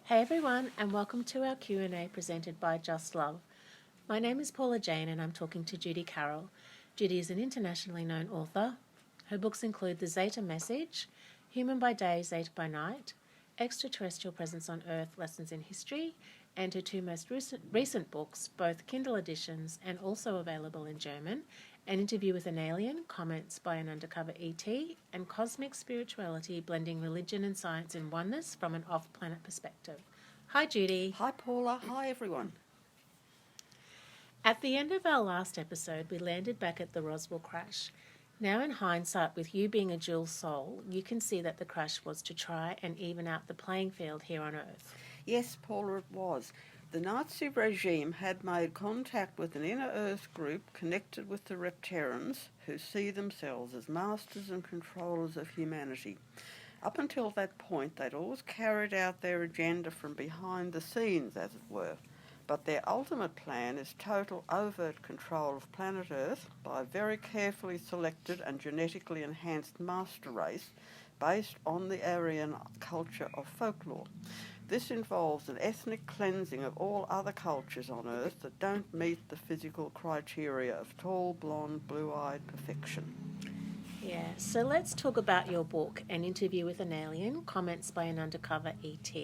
Hey everyone, and welcome to our Q&A presented by Just Love. My name is Paula Jane and I'm talking to Judy Carroll. Judy is an internationally known author. Her books include The Zeta Message, Human by Day, Zeta by Night, Extraterrestrial Presence on Earth, Lessons in History, and her two most recent books, both Kindle editions and also available in German, An Interview with an Alien, Comments by an Undercover ET, and Cosmic Spirituality, Blending Religion and Science in Oneness from an Off-Planet Perspective. Hi, Judy. Hi, Paula. Hi, everyone. At the end of our last episode, we landed back at the Roswell crash. Now, in hindsight, with you being a dual soul, you can see that the crash was to try and even out the playing field here on Earth. Yes, Paula, it was. The Nazi regime had made contact with an inner Earth group connected with the Reptarians, who see themselves as masters and controllers of humanity. Up until that point, they'd always carried out their agenda from behind the scenes, as it were. But their ultimate plan is total overt control of planet Earth by a very carefully selected and genetically enhanced master race based on the Aryan culture of folklore. This involves an ethnic cleansing of all other cultures on Earth that don't meet the physical criteria of tall, blonde, blue-eyed perfection. Yeah, so let's talk about your book, An Interview with an Alien, Comments by an Undercover ET.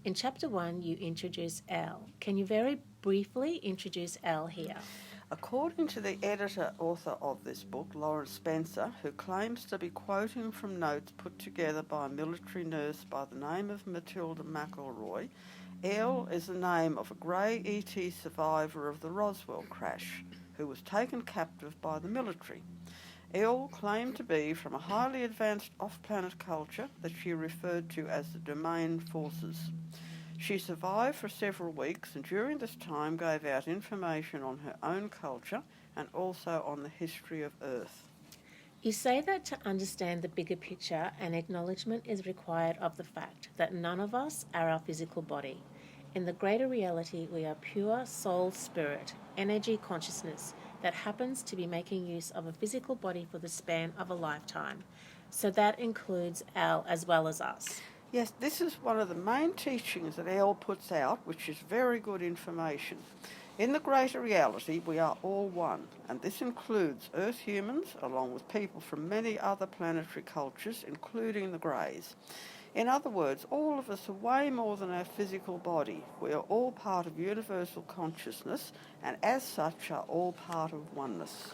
In Chapter 1, you introduce Airl. Can you very briefly introduce Airl here? According to the editor-author of this book, Lawrence Spencer, who claims to be quoting from notes put together by a military nurse by the name of Matilda McElroy, Airl is the name of a grey ET survivor of the Roswell crash, who was taken captive by the military. Airl claimed to be from a highly advanced off-planet culture that she referred to as the Domain Forces. She survived for several weeks and during this time gave out information on her own culture and also on the history of Earth. You say that to understand the bigger picture, an acknowledgement is required of the fact that none of us are our physical body. In the greater reality, we are pure soul spirit, energy consciousness that happens to be making use of a physical body for the span of a lifetime. So that includes Airl as well as us. Yes, this is one of the main teachings that Airl puts out, which is very good information. In the greater reality, we are all one, and this includes Earth humans, along with people from many other planetary cultures, including the Greys. In other words, all of us are way more than our physical body. We are all part of universal consciousness, and as such are all part of oneness.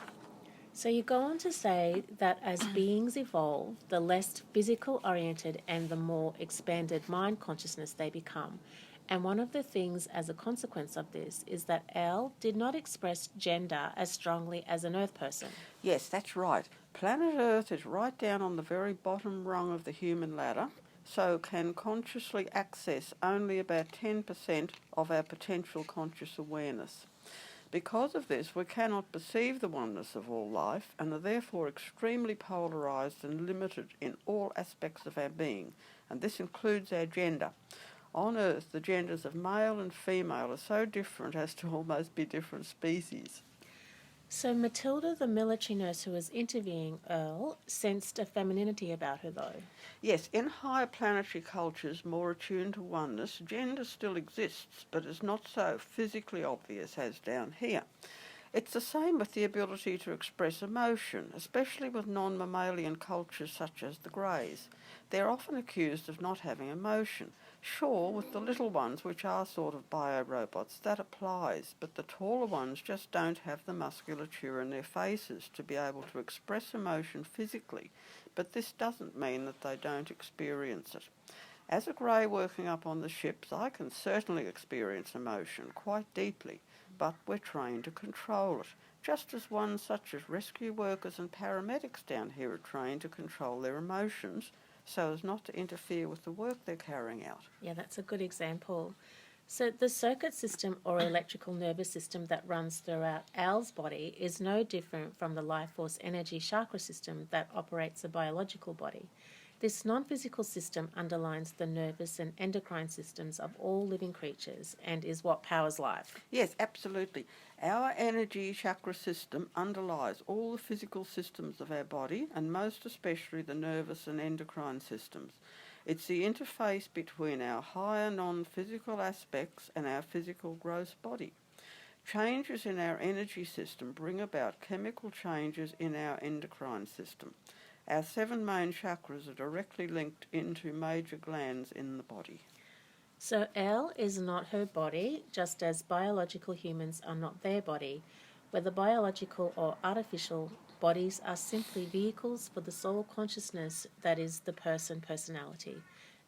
So you go on to say that as beings evolve, the less physical-oriented and the more expanded mind consciousness they become. And one of the things as a consequence of this is that Airl did not express gender as strongly as an Earth person. Yes, that's right. Planet Earth is right down on the very bottom rung of the human ladder, so can consciously access only about 10% of our potential conscious awareness. Because of this, we cannot perceive the oneness of all life and are therefore extremely polarised and limited in all aspects of our being, and this includes our gender. On Earth, the genders of male and female are so different as to almost be different species. So Matilda, the military nurse who was interviewing Airl, sensed a femininity about her though. Yes, in higher planetary cultures more attuned to oneness, gender still exists, but is not so physically obvious as down here. It's the same with the ability to express emotion, especially with non-mammalian cultures such as the Greys. They're often accused of not having emotion. Sure, with the little ones, which are sort of bio-robots, that applies, but the taller ones just don't have the musculature in their faces to be able to express emotion physically, but this doesn't mean that they don't experience it. As a Grey working up on the ships, I can certainly experience emotion quite deeply, but we're trained to control it, just as ones such as rescue workers and paramedics down here are trained to control their emotions so as not to interfere with the work they're carrying out. Yeah, that's a good example. So the circuit system or electrical nervous system that runs throughout Airl's body is no different from the life force energy chakra system that operates a biological body. This non-physical system underlines the nervous and endocrine systems of all living creatures and is what powers life. Yes, absolutely. Our energy chakra system underlies all the physical systems of our body and most especially the nervous and endocrine systems. It's the interface between our higher non-physical aspects and our physical gross body. Changes in our energy system bring about chemical changes in our endocrine system. Our 7 main chakras are directly linked into major glands in the body. So Airl is not her body, just as biological humans are not their body. Whether biological or artificial, bodies are simply vehicles for the soul consciousness that is the personality.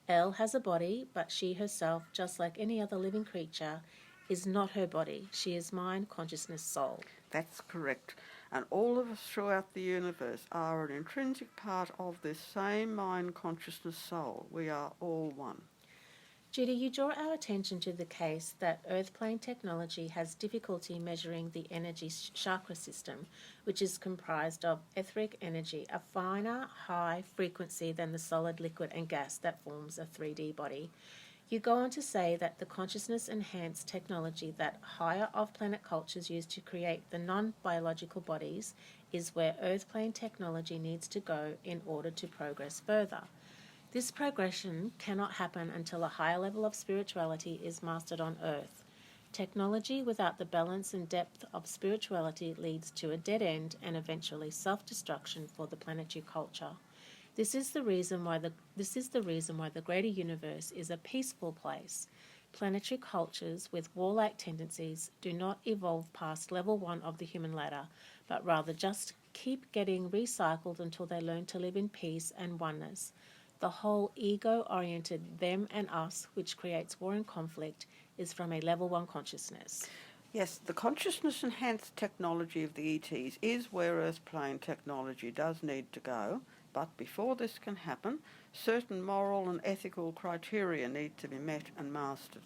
Airl has a body, but she herself, just like any other living creature, is not her body. She is mind, consciousness, soul. That's correct. And all of us throughout the universe are an intrinsic part of this same mind, consciousness, soul. We are all one. Judy, you draw our attention to the case that Earth plane technology has difficulty measuring the energy chakra system, which is comprised of etheric energy, a finer, high frequency than the solid, liquid and gas that forms a 3D body. You go on to say that the consciousness-enhanced technology that higher off-planet cultures use to create the non-biological bodies is where Earth plane technology needs to go in order to progress further. This progression cannot happen until a higher level of spirituality is mastered on Earth. Technology without the balance and depth of spirituality leads to a dead end and eventually self-destruction for the planetary culture. This is the reason why the greater universe is a peaceful place. Planetary cultures with warlike tendencies do not evolve past level 1 of the human ladder, but rather just keep getting recycled until they learn to live in peace and oneness. The whole ego-oriented them and us, which creates war and conflict, is from a level 1 consciousness. Yes, the consciousness-enhanced technology of the ETs is where Earth plane technology does need to go, but before this can happen, certain moral and ethical criteria need to be met and mastered.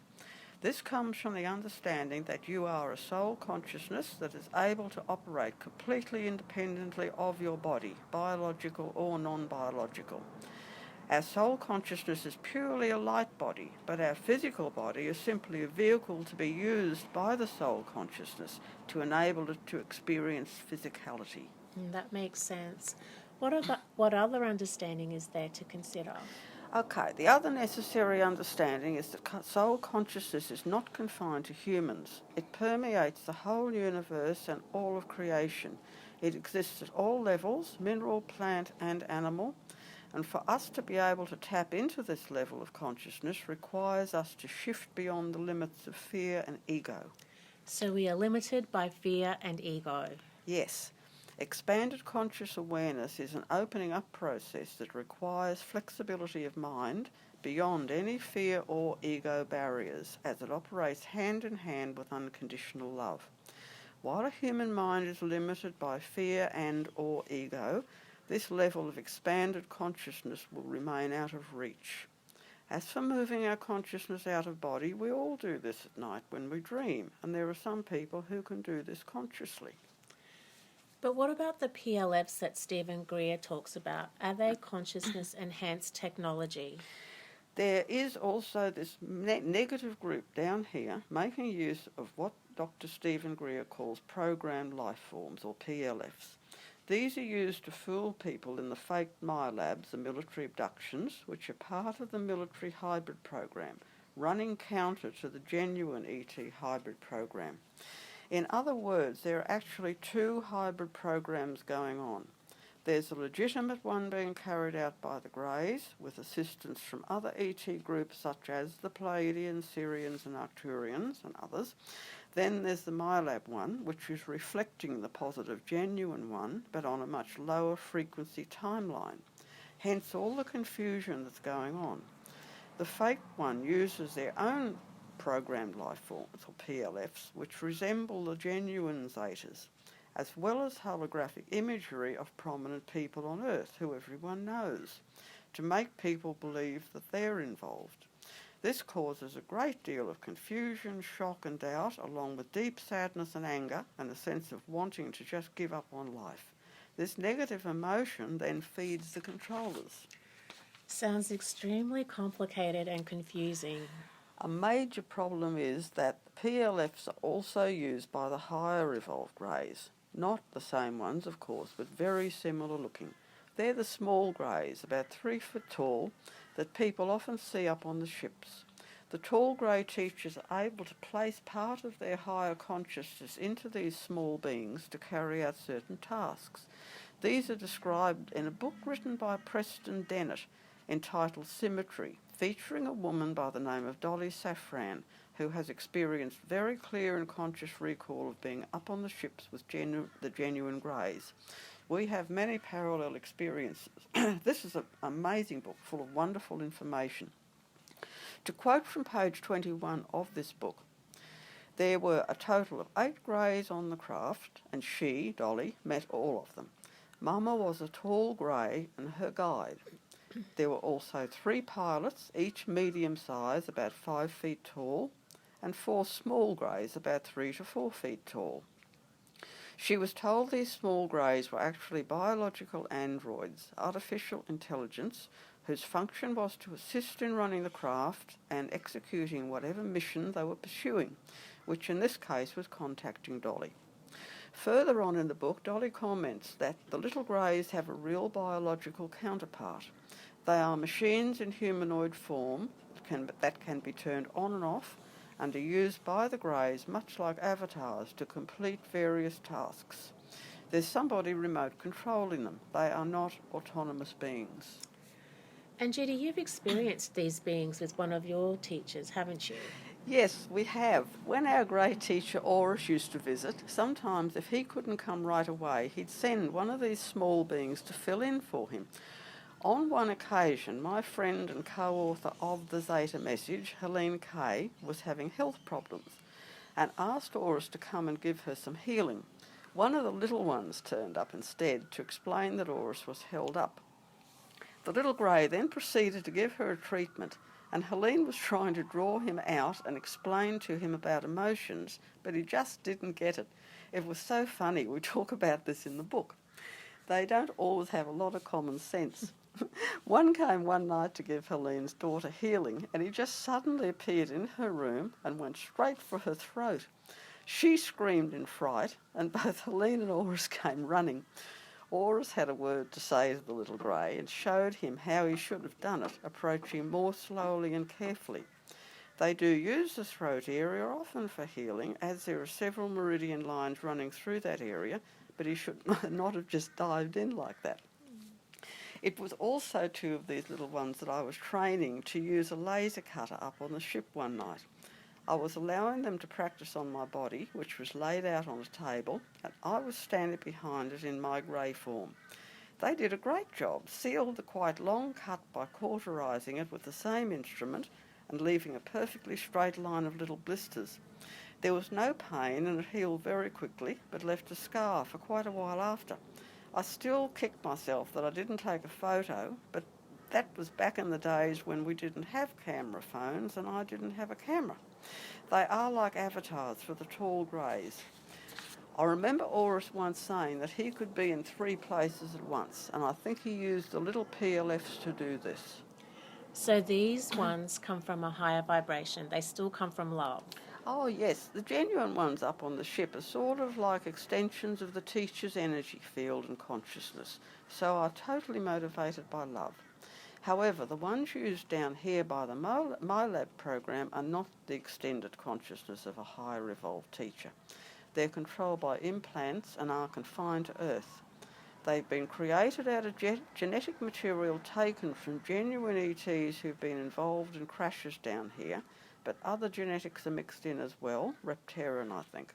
This comes from the understanding that you are a soul consciousness that is able to operate completely independently of your body, biological or non-biological. Our soul consciousness is purely a light body, but our physical body is simply a vehicle to be used by the soul consciousness to enable it to experience physicality. That makes sense. What other understanding is there to consider? Okay, the other necessary understanding is that soul consciousness is not confined to humans. It permeates the whole universe and all of creation. It exists at all levels, mineral, plant and animal. And for us to be able to tap into this level of consciousness requires us to shift beyond the limits of fear and ego. So we are limited by fear and ego. Yes. Expanded conscious awareness is an opening up process that requires flexibility of mind beyond any fear or ego barriers, as it operates hand in hand with unconditional love. While a human mind is limited by fear and or ego, this level of expanded consciousness will remain out of reach. As for moving our consciousness out of body, we all do this at night when we dream, and there are some people who can do this consciously. But what about the PLFs that Stephen Greer talks about? Are they consciousness-enhanced technology? There is also this negative group down here making use of what Dr. Stephen Greer calls programmed life forms, or PLFs. These are used to fool people in the fake MilAbs, the military abductions, which are part of the military hybrid program, running counter to the genuine ET hybrid program. In other words, there are actually 2 hybrid programs going on. There's a legitimate one being carried out by the Greys, with assistance from other ET groups such as the Pleiadians, Sirians and Arcturians and others. Then there's the MilAb one, which is reflecting the positive genuine one, but on a much lower frequency timeline. Hence all the confusion that's going on. The fake one uses their own programmed life forms, or PLFs, which resemble the genuine Zetas, as well as holographic imagery of prominent people on Earth, who everyone knows, to make people believe that they're involved. This causes a great deal of confusion, shock and doubt, along with deep sadness and anger and a sense of wanting to just give up on life. This negative emotion then feeds the controllers. Sounds extremely complicated and confusing. A major problem is that the PLFs are also used by the higher evolved Greys. Not the same ones, of course, but very similar looking. They're the small Greys, about 3 foot tall, that people often see up on the ships. The tall grey teachers are able to place part of their higher consciousness into these small beings to carry out certain tasks. These are described in a book written by Preston Dennett entitled Symmetry, featuring a woman by the name of Dolly Safran, who has experienced very clear and conscious recall of being up on the ships with the genuine greys. We have many parallel experiences. This is an amazing book full of wonderful information. To quote from page 21 of this book, there were a total of 8 greys on the craft, and she, Dolly, met all of them. Mama was a tall grey and her guide. There were also 3 pilots, each medium size, about 5 feet tall, and 4 small greys, about 3 to 4 feet tall. She was told these small greys were actually biological androids, artificial intelligence, whose function was to assist in running the craft and executing whatever mission they were pursuing, which in this case was contacting Dolly. Further on in the book, Dolly comments that the little greys have a real biological counterpart. They are machines in humanoid form that can be turned on and off and are used by the greys much like avatars to complete various tasks. There's somebody remote controlling them. They are not autonomous beings. And Judy, you've experienced these beings with one of your teachers, haven't you? Yes, we have. When our grey teacher Orus used to visit, sometimes if he couldn't come right away, he'd send one of these small beings to fill in for him. On one occasion, my friend and co-author of the Zeta message, Helene Kay, was having health problems and asked Orus to come and give her some healing. One of the little ones turned up instead to explain that Orus was held up. The little grey then proceeded to give her a treatment, and Helene was trying to draw him out and explain to him about emotions, but he just didn't get it. It was so funny. We talk about this in the book. They don't always have a lot of common sense. One came one night to give Helene's daughter healing, and he just suddenly appeared in her room and went straight for her throat. She screamed in fright, and both Helene and Orus came running. Orus had a word to say to the little grey and showed him how he should have done it, approaching more slowly and carefully. They do use the throat area often for healing, as there are several meridian lines running through that area, but he should not have just dived in like that. It was also 2 of these little ones that I was training to use a laser cutter up on the ship one night. I was allowing them to practice on my body, which was laid out on a table, and I was standing behind it in my grey form. They did a great job, sealed the quite long cut by cauterising it with the same instrument and leaving a perfectly straight line of little blisters. There was no pain and it healed very quickly, but left a scar for quite a while after. I still kicked myself that I didn't take a photo, but that was back in the days when we didn't have camera phones and I didn't have a camera. They are like avatars for the tall greys. I remember Orus once saying that he could be in 3 places at once, and I think he used the little PLFs to do this. So these ones come from a higher vibration. They still come from love. Oh yes, the genuine ones up on the ship are sort of like extensions of the teacher's energy field and consciousness, so are totally motivated by love. However, the ones used down here by the MilAbs program are not the extended consciousness of a higher evolved teacher. They're controlled by implants and are confined to Earth. They've been created out of genetic material taken from genuine ETs who've been involved in crashes down here, but other genetics are mixed in as well, Reptarian I think.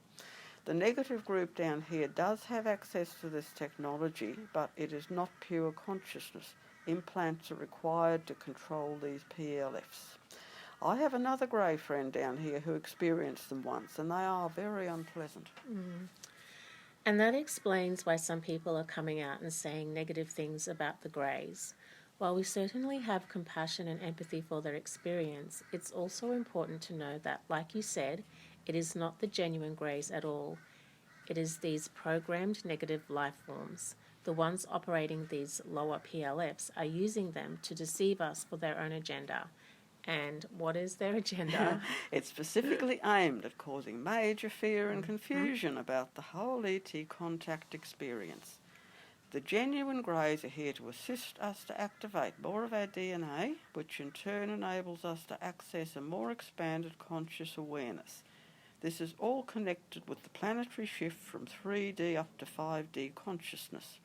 The negative group down here does have access to this technology, but it is not pure consciousness. Implants are required to control these PLFs. I have another grey friend down here who experienced them once, and they are very unpleasant. And that explains why some people are coming out and saying negative things about the greys. While we certainly have compassion and empathy for their experience, it's also important to know that, like you said, it is not the genuine greys at all. It is these programmed negative life forms. The ones operating these lower PLFs are using them to deceive us for their own agenda. And what is their agenda? It's specifically aimed at causing major fear and confusion about the whole ET contact experience. The genuine greys are here to assist us to activate more of our DNA, which in turn enables us to access a more expanded conscious awareness. This is all connected with the planetary shift from 3D up to 5D consciousness.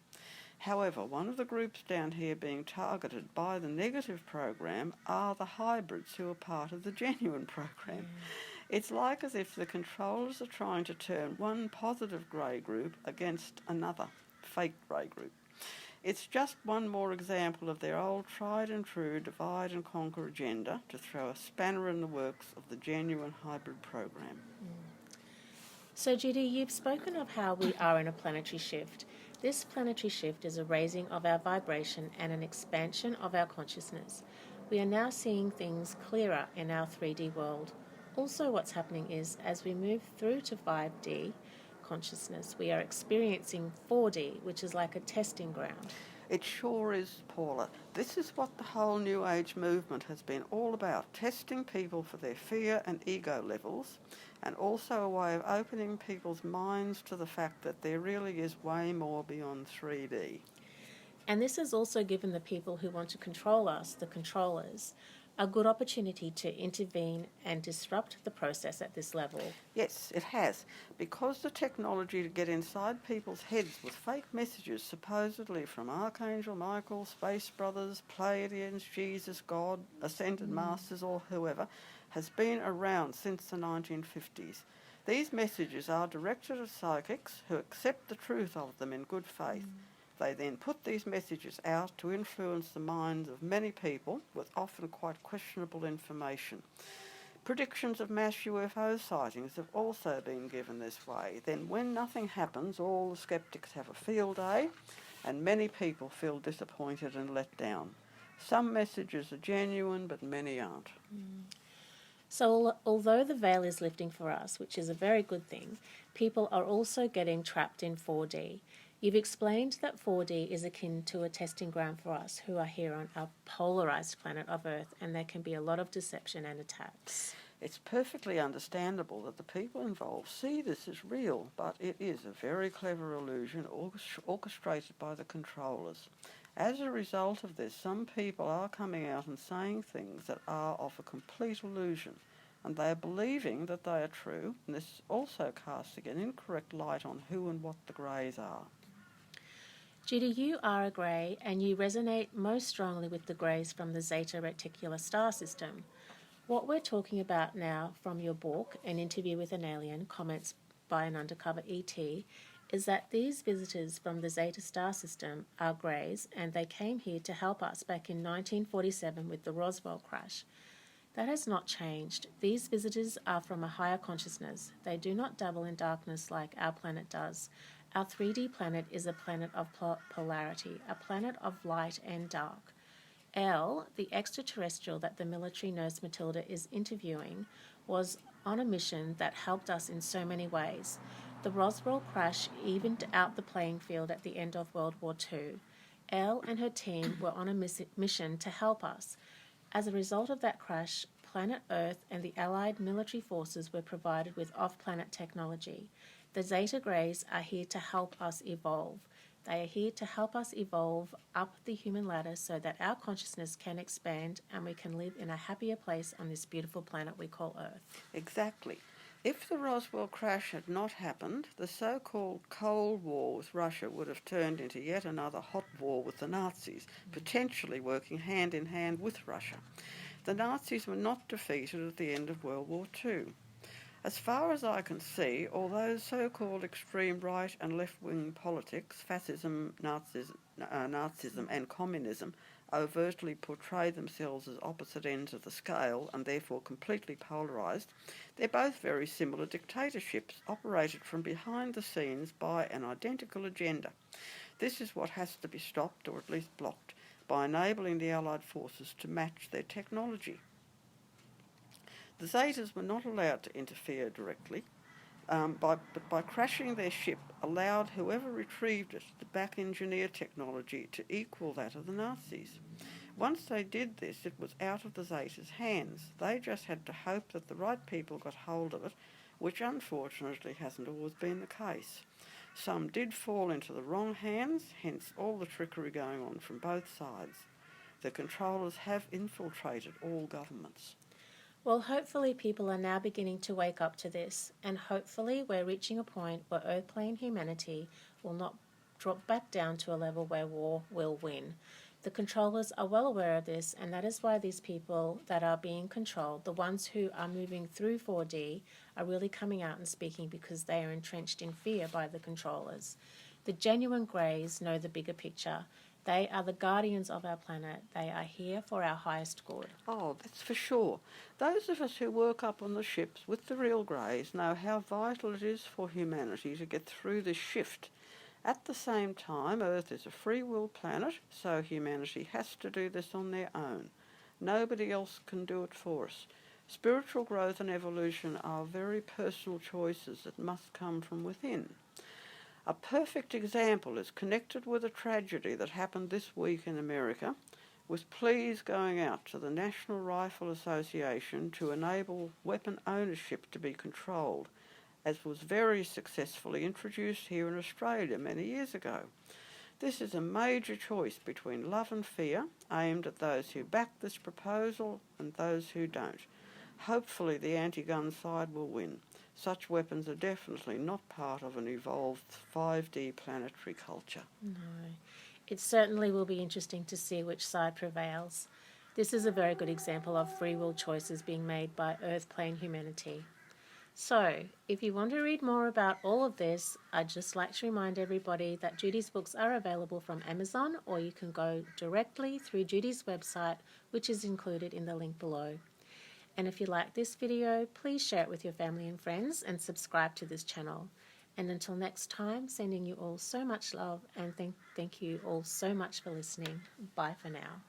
However, one of the groups down here being targeted by the negative program are the hybrids who are part of the genuine program. It's like as if the controllers are trying to turn one positive grey group against another fake grey group. It's just one more example of their old tried and true divide and conquer agenda to throw a spanner in the works of the genuine hybrid program. So, Judy, you've spoken of how we are in a planetary shift. This planetary shift is a raising of our vibration and an expansion of our consciousness. We are now seeing things clearer in our 3D world. Also, what's happening is, as we move through to 5D consciousness, we are experiencing 4D, which is like a testing ground. It sure is, Paula. This is what the whole New Age movement has been all about, testing people for their fear and ego levels, and also a way of opening people's minds to the fact that there really is way more beyond 3D. And this has also given the people who want to control us, the controllers, a good opportunity to intervene and disrupt the process at this level. Yes, it has. Because the technology to get inside people's heads with fake messages supposedly from Archangel Michael, Space Brothers, Pleiadians, Jesus, God, Ascended Masters or whoever has been around since the 1950s. These messages are directed at psychics who accept the truth of them in good faith. They then put these messages out to influence the minds of many people with often quite questionable information. Predictions of mass UFO sightings have also been given this way. Then when nothing happens, all the skeptics have a field day and many people feel disappointed and let down. Some messages are genuine, but many aren't. So although the veil is lifting for us, which is a very good thing, people are also getting trapped in 4D. You've explained that 4D is akin to a testing ground for us who are here on our polarised planet of Earth, and there can be a lot of deception and attacks. It's perfectly understandable that the people involved see this as real, but it is a very clever illusion orchestrated by the controllers. As a result of this, some people are coming out and saying things that are of a complete illusion, and they are believing that they are true, and this is also casting an incorrect light on who and what the greys are. Judy, you are a grey, and you resonate most strongly with the greys from the Zeta Reticular star system. What we're talking about now from your book, An Interview with an Alien, Comments by an Undercover ET, is that these visitors from the Zeta star system are greys, and they came here to help us back in 1947 with the Roswell crash. That has not changed. These visitors are from a higher consciousness. They do not dabble in darkness like our planet does. Our 3D planet is a planet of polarity, a planet of light and dark. Airl, the extraterrestrial that the military nurse Matilda is interviewing, was on a mission that helped us in so many ways. The Roswell crash evened out the playing field at the end of World War II. Airl and her team were on a mission to help us. As a result of that crash, planet Earth and the Allied military forces were provided with off-planet technology. The Zeta Greys are here to help us evolve. They are here to help us evolve up the human ladder so that our consciousness can expand and we can live in a happier place on this beautiful planet we call Earth. Exactly. If the Roswell crash had not happened, the so-called Cold War with Russia would have turned into yet another hot war with the Nazis, potentially working hand in hand with Russia. The Nazis were not defeated at the end of World War II. As far as I can see, although so-called extreme right and left-wing politics, fascism, Nazism and communism overtly portray themselves as opposite ends of the scale and therefore completely polarised, they're both very similar dictatorships operated from behind the scenes by an identical agenda. This is what has to be stopped, or at least blocked, by enabling the Allied forces to match their technology. The Zetas were not allowed to interfere directly, but by crashing their ship, allowed whoever retrieved it to back-engineer technology to equal that of the Nazis. Once they did this, it was out of the Zetas' hands. They just had to hope that the right people got hold of it, which unfortunately hasn't always been the case. Some did fall into the wrong hands, hence all the trickery going on from both sides. The controllers have infiltrated all governments. Well, hopefully people are now beginning to wake up to this, and hopefully we're reaching a point where Earth-plane humanity will not drop back down to a level where war will win. The controllers are well aware of this, and that is why these people that are being controlled, the ones who are moving through 4D, are really coming out and speaking because they are entrenched in fear by the controllers. The genuine Greys know the bigger picture. They are the guardians of our planet. They are here for our highest good. Oh, that's for sure. Those of us who work up on the ships with the real Greys know how vital it is for humanity to get through this shift. At the same time, Earth is a free will planet, so humanity has to do this on their own. Nobody else can do it for us. Spiritual growth and evolution are very personal choices that must come from within. A perfect example is connected with a tragedy that happened this week in America, with pleas going out to the National Rifle Association to enable weapon ownership to be controlled, as was very successfully introduced here in Australia many years ago. This is a major choice between love and fear, aimed at those who back this proposal and those who don't. Hopefully the anti-gun side will win. Such weapons are definitely not part of an evolved 5D planetary culture. No. It certainly will be interesting to see which side prevails. This is a very good example of free will choices being made by Earth-plane humanity. So, if you want to read more about all of this, I'd just like to remind everybody that Judy's books are available from Amazon, or you can go directly through Judy's website, which is included in the link below. And if you like this video, please share it with your family and friends and subscribe to this channel. And until next time, sending you all so much love and thank you all so much for listening. Bye for now.